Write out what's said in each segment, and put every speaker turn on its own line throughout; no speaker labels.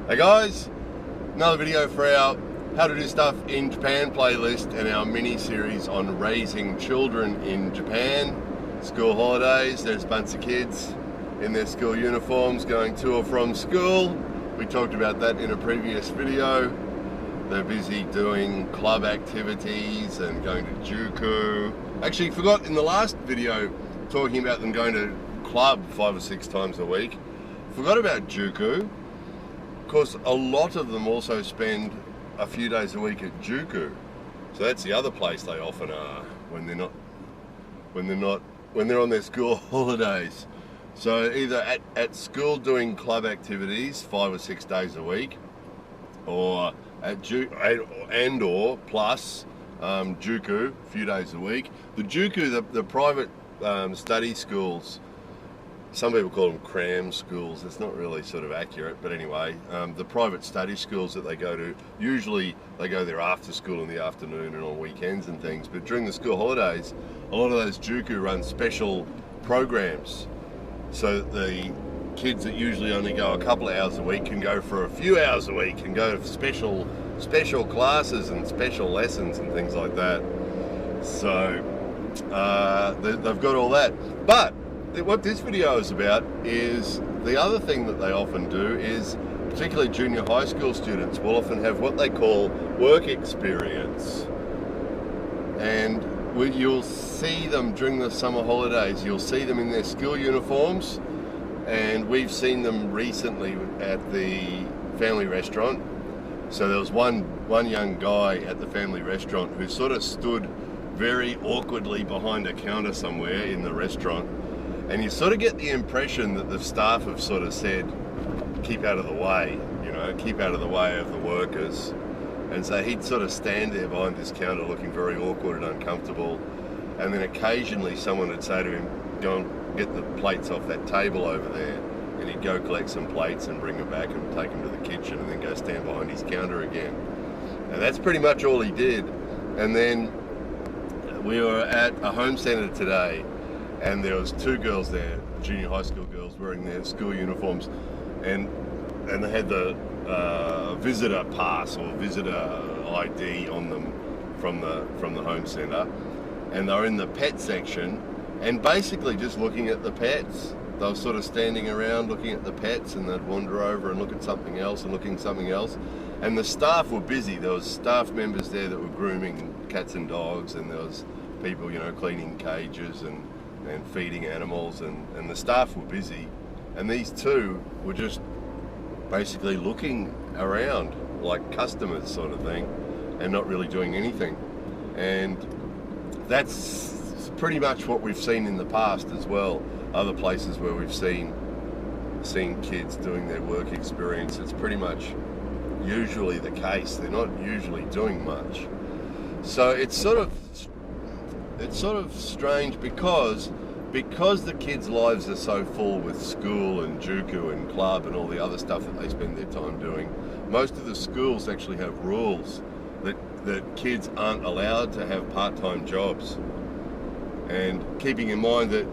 Hey guys, another video for our How to Do Stuff in Japan playlist and our mini-series on raising children in Japan. School holidays, there's a bunch of kids in their school uniforms going to or from school. We talked about that in a previous video. They're busy doing club activities and going to Juku. Actually, forgot in the last video talking about them going to club 5 or 6 times a week. Forgot about Juku. Of course, a lot of them also spend a few days a week at Juku, so that's the other place they often are when they're on their school holidays. So either at school doing club activities 5 or 6 days a week, or at or plus Juku a few days a week. The Juku, the private study schools. Some people call them cram schools. It's not really sort of accurate, but anyway, the private study schools that they go to, usually they go there after school in the afternoon and on weekends and things, but during the school holidays, a lot of those Juku run special programs, so that the kids that usually only go a couple of hours a week can go for a few hours a week and go to special classes and special lessons and things like that. So they've got all that. But what this video is about is the other thing that they often do is, particularly junior high school students will often have what they call work experience. And you'll see them during the summer holidays, you'll see them in their school uniforms, and we've seen them recently at the family restaurant. So there was one young guy at the family restaurant who sort of stood very awkwardly behind a counter somewhere in the restaurant. And you sort of get the impression that the staff have sort of said, keep out of the way, keep out of the way of the workers. And so he'd sort of stand there behind this counter looking very awkward and uncomfortable. And then occasionally someone would say to him, go and get the plates off that table over there. And he'd go collect some plates and bring them back and take them to the kitchen and then go stand behind his counter again. And that's pretty much all he did. And then we were at a home centre today, and there was 2 girls there, junior high school girls, wearing their school uniforms, and they had the visitor pass or visitor ID on them from the home centre, and they were in the pet section, and basically just looking at the pets. They were sort of standing around looking at the pets, and they'd wander over and look at something else and looking at something else. And the staff were busy. There was staff members there that were grooming cats and dogs, and there was people, cleaning cages and feeding animals, and the staff were busy, and these 2 were just basically looking around like customers sort of thing and not really doing anything. And that's pretty much what we've seen in the past as well. Other places where we've seen kids doing their work experience, it's pretty much usually the case. They're not usually doing much. So it's sort of strange because the kids' lives are so full with school and Juku and club and all the other stuff that they spend their time doing. Most of the schools actually have rules that kids aren't allowed to have part-time jobs. And keeping in mind that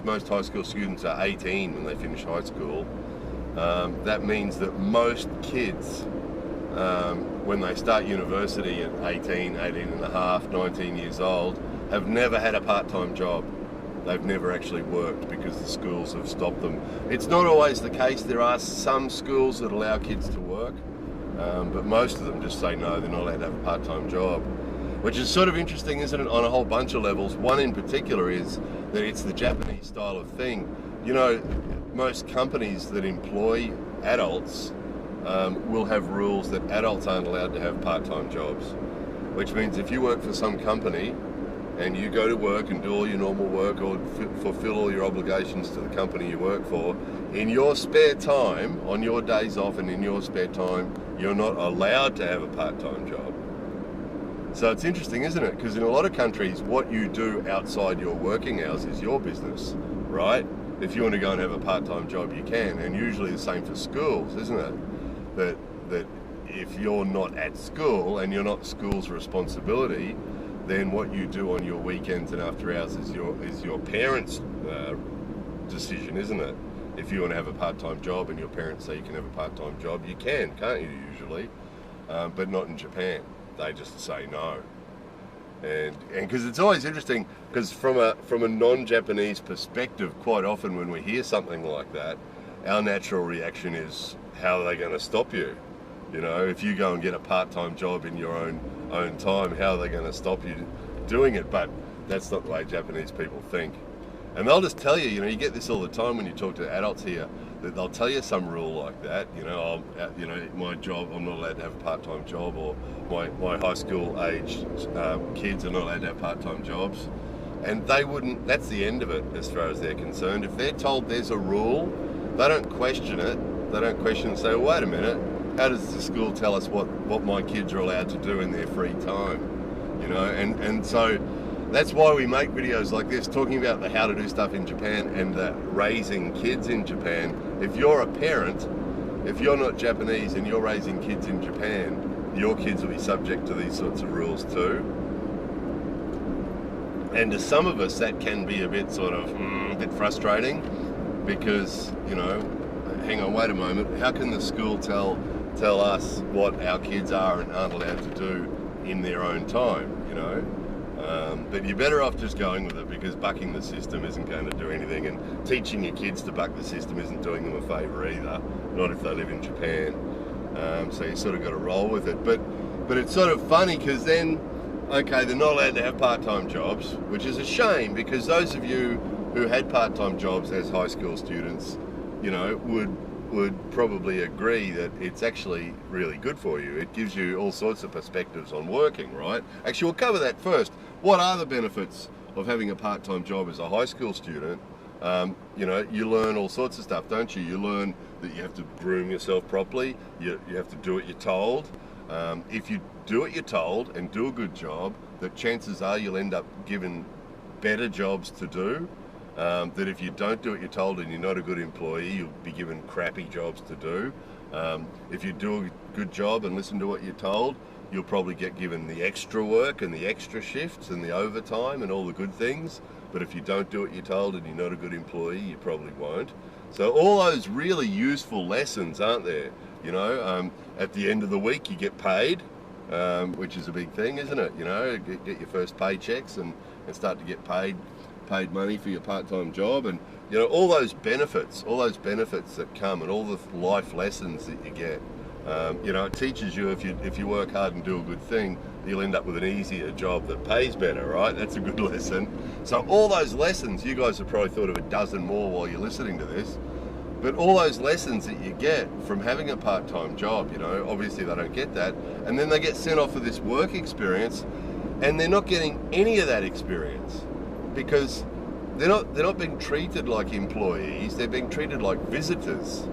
most high school students are 18 when they finish high school, that means that most kids, when they start university at 18 and a half, 19 years old, have never had a part-time job. They've never actually worked because the schools have stopped them. It's not always the case. There are some schools that allow kids to work, but most of them just say no, they're not allowed to have a part-time job, which is sort of interesting, isn't it, on a whole bunch of levels. One in particular is that it's the Japanese style of thing. Most companies that employ adults will have rules that adults aren't allowed to have part-time jobs, which means if you work for some company and you go to work and do all your normal work or fulfill all your obligations to the company you work for, in your spare time, on your days off and in your spare time, you're not allowed to have a part-time job. So it's interesting, isn't it? Because in a lot of countries, what you do outside your working hours is your business, right? If you want to go and have a part-time job, you can, and usually the same for schools, isn't it? That if you're not at school and you're not school's responsibility, then what you do on your weekends and after hours is your parents' decision, isn't it? if you want to have a part-time job and your parents say you can have a part-time job, you can, can't you, usually? But not in Japan. They just say no. And because it's always interesting, because from a non-Japanese perspective, quite often when we hear something like that, our natural reaction is, how are they going to stop you? You know, if you go and get a part-time job in your own time, how are they going to stop you doing it? But that's not the way Japanese people think. And they'll just tell you, you know, you get this all the time when you talk to adults here, that they'll tell you some rule like that. You know, my job, I'm not allowed to have a part-time job, or my high school aged kids are not allowed to have part-time jobs. And they wouldn't, that's the end of it as far as they're concerned. If they're told there's a rule, they don't question it. They don't question and say, well, wait a minute, how does the school tell us what my kids are allowed to do in their free time? You know, and so that's why we make videos like this, talking about the how to do stuff in Japan and the raising kids in Japan. If you're a parent, if you're not Japanese and you're raising kids in Japan, your kids will be subject to these sorts of rules too. And to some of us, that can be a bit sort of, a bit frustrating, because, you know, hang on, wait a moment, how can the school tell us what our kids are and aren't allowed to do in their own time, you know? But you're better off just going with it, because bucking the system isn't going to do anything, and teaching your kids to buck the system isn't doing them a favour either, not if they live in Japan. So you sort of got to roll with it. But it's sort of funny, because then, okay, they're not allowed to have part-time jobs, which is a shame, because those of you who had part-time jobs as high school students, you know, would probably agree that it's actually really good for you. It gives you all sorts of perspectives on working, right? Actually, we'll cover that first. What are the benefits of having a part-time job as a high school student? You know, you learn all sorts of stuff, don't you? You learn that you have to groom yourself properly. You have to do what you're told. If you do what you're told and do a good job, that chances are you'll end up given better jobs to do. That if you don't do what you're told and you're not a good employee, you'll be given crappy jobs to do. If you do a good job and listen to what you're told, you'll probably get given the extra work and the extra shifts and the overtime and all the good things. But if you don't do what you're told and you're not a good employee, you probably won't. So all those really useful lessons, aren't there? You know, at the end of the week you get paid, which is a big thing, isn't it? You know, get your first paychecks and start to get paid money for your part-time job, and you know, all those benefits that come, and all the life lessons that you get. You know, it teaches you, if you work hard and do a good thing, you'll end up with an easier job that pays better, right? That's a good lesson. So all those lessons, you guys have probably thought of a dozen more while you're listening to this, but all those lessons that you get from having a part-time job, you know, obviously they don't get that, and then they get sent off for this work experience, and they're not getting any of that experience, because they're not being treated like employees, they're being treated like visitors,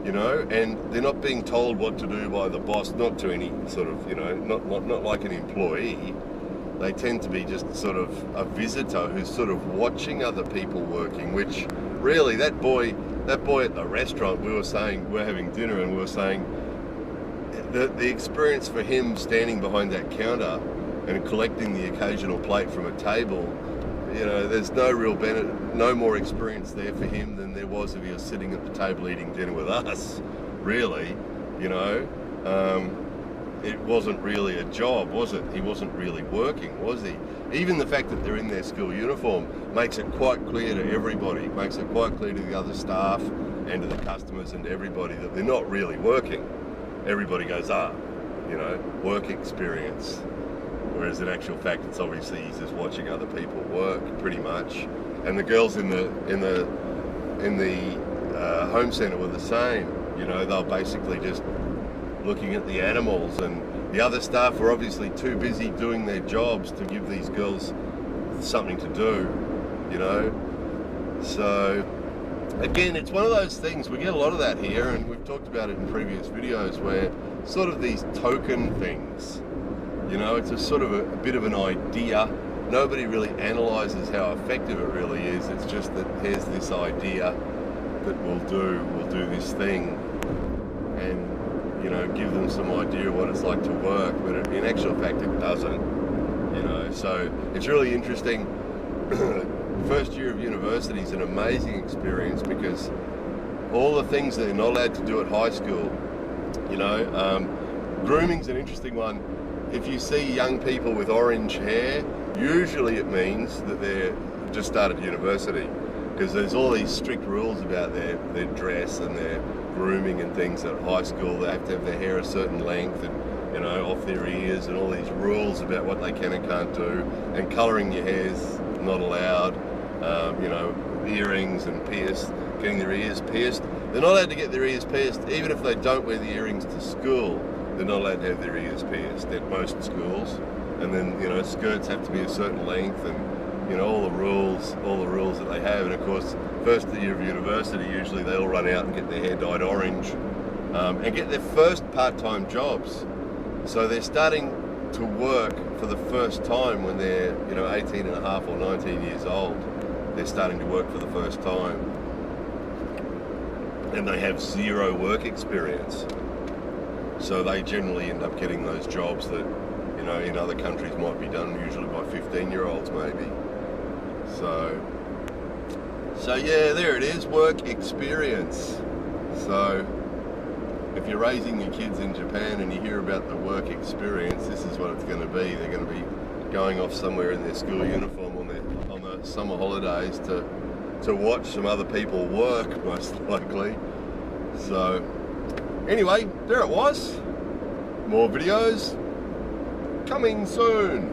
you know, and they're not being told what to do by the boss, not to any sort of, you know, not like an employee. They tend to be just sort of a visitor who's sort of watching other people working, which really, that boy at the restaurant, we're having dinner and we were saying the experience for him standing behind that counter and collecting the occasional plate from a table, you know, there's no more experience there for him than there was if he was sitting at the table eating dinner with us, really, you know. It wasn't really a job, was it? He wasn't really working, was he? Even the fact that they're in their school uniform makes it quite clear to everybody, makes it quite clear to the other staff and to the customers and to everybody that they're not really working. Everybody goes, you know, work experience. Whereas in actual fact, it's obviously he's just watching other people work, pretty much. And the girls in the home centre were the same. You know, they were basically just looking at the animals, and the other staff were obviously too busy doing their jobs to give these girls something to do, you know. So again, it's one of those things, we get a lot of that here, and we've talked about it in previous videos, where sort of these token things, you know, it's a sort of a bit of an idea. Nobody really analyzes how effective it really is. It's just that here's this idea that we'll do this thing, and you know, give them some idea of what it's like to work, but in actual fact it doesn't, you know. So it's really interesting. First year of university is an amazing experience, because all the things that they're not allowed to do at high school. You know, grooming's an interesting one. If you see young people with orange hair, usually it means that they're just started university, because there's all these strict rules about their dress and their grooming and things at high school. They have to have their hair a certain length and, you know, off their ears, and all these rules about what they can and can't do. And colouring your hair's not allowed. You know, earrings and getting their ears pierced. They're not allowed to get their ears pierced, even if they don't wear the earrings to school. They're not allowed to have their ears pierced at most schools. And then, you know, skirts have to be a certain length, and, you know, all the rules that they have. And of course, first year of university, usually they all run out and get their hair dyed orange, and get their first part-time jobs. So they're starting to work for the first time when they're, you know, 18 and a half or 19 years old. They're starting to work for the first time. And they have zero work experience. So they generally end up getting those jobs that, you know, in other countries might be done usually by 15-year-olds maybe. So yeah, there it is, work experience. So if you're raising your kids in Japan and you hear about the work experience, this is what it's going to be. They're going to be going off somewhere in their school uniform on the summer holidays to watch some other people work, most likely. So anyway, there it was. More videos coming soon.